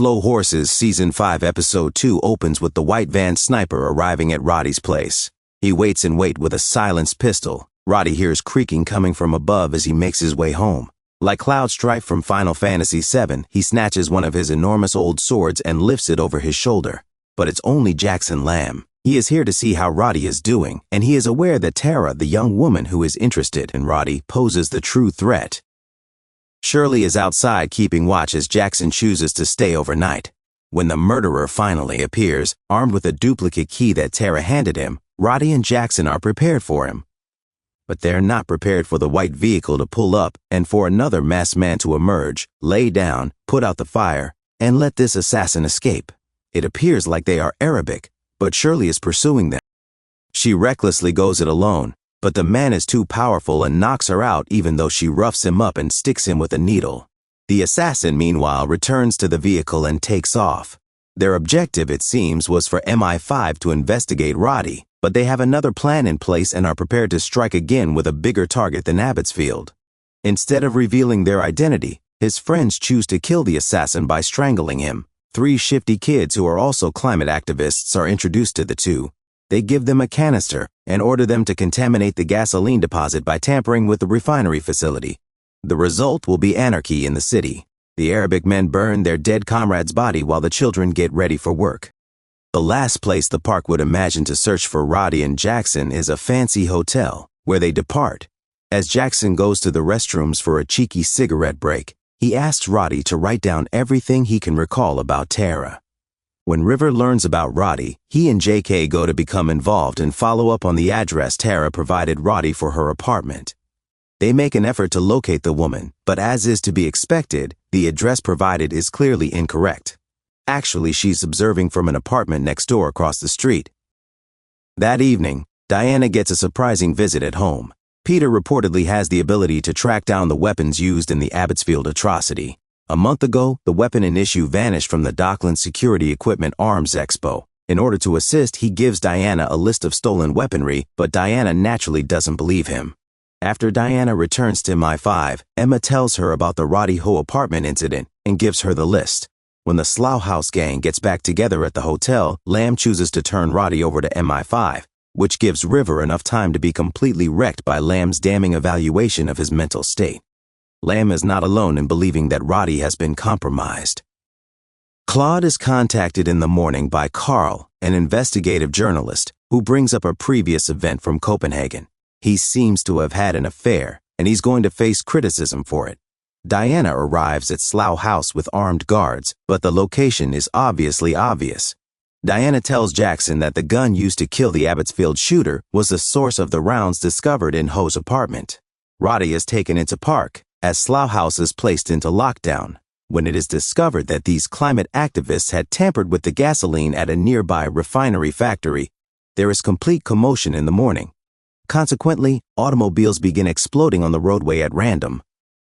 Slow Horses Season 5 Episode 2 opens with the white van sniper arriving at Roddy's place. He waits and waits with a silenced pistol. Roddy hears creaking coming from above as he makes his way home. Like Cloud Strife from Final Fantasy VII, he snatches one of his enormous old swords and lifts it over his shoulder. But it's only Jackson Lamb. He is here to see how Roddy is doing, and he is aware that Tara, the young woman who is interested in Roddy, poses the true threat. Shirley is outside keeping watch as Jackson chooses to stay overnight. When the murderer finally appears, armed with a duplicate key that Tara handed him, Roddy and Jackson are prepared for him. But they're not prepared for the white vehicle to pull up and for another masked man to emerge, lay down, put out the fire, and let this assassin escape. It appears like they are Arabic, but Shirley is pursuing them. She recklessly goes it alone, but the man is too powerful and knocks her out even though she roughs him up and sticks him with a needle. The assassin, meanwhile, returns to the vehicle and takes off. Their objective, it seems, was for MI5 to investigate Roddy, but they have another plan in place and are prepared to strike again with a bigger target than Abbotsfield. Instead of revealing their identity, his friends choose to kill the assassin by strangling him. 3 shifty kids who are also climate activists are introduced to the two. They give them a canister and order them to contaminate the gasoline deposit by tampering with the refinery facility. The result will be anarchy in the city. The Arabic men burn their dead comrade's body while the children get ready for work. The last place the park would imagine to search for Roddy and Jackson is a fancy hotel, where they depart. As Jackson goes to the restrooms for a cheeky cigarette break, he asks Roddy to write down everything he can recall about Tara. When River learns about Roddy, he and JK go to become involved and follow up on the address Tara provided Roddy for her apartment. They make an effort to locate the woman, but as is to be expected, the address provided is clearly incorrect. Actually, she's observing from an apartment next door across the street. That evening, Diana gets a surprising visit at home. Peter reportedly has the ability to track down the weapons used in the Abbotsfield atrocity. A month ago, the weapon in issue vanished from the Dockland Security Equipment Arms Expo. In order to assist, he gives Diana a list of stolen weaponry, but Diana naturally doesn't believe him. After Diana returns to MI5, Emma tells her about the Roddy Ho apartment incident and gives her the list. When the Slough House gang gets back together at the hotel, Lamb chooses to turn Roddy over to MI5, which gives River enough time to be completely wrecked by Lamb's damning evaluation of his mental state. Lamb is not alone in believing that Roddy has been compromised. Claude is contacted in the morning by Carl, an investigative journalist, who brings up a previous event from Copenhagen. He seems to have had an affair, and he's going to face criticism for it. Diana arrives at Slough House with armed guards, but the location is obviously obvious. Diana tells Jackson that the gun used to kill the Abbotsfield shooter was the source of the rounds discovered in Ho's apartment. Roddy is taken into park, as Slough House is placed into lockdown, when it is discovered that these climate activists had tampered with the gasoline at a nearby refinery factory. There is complete commotion in the morning. Consequently, automobiles begin exploding on the roadway at random.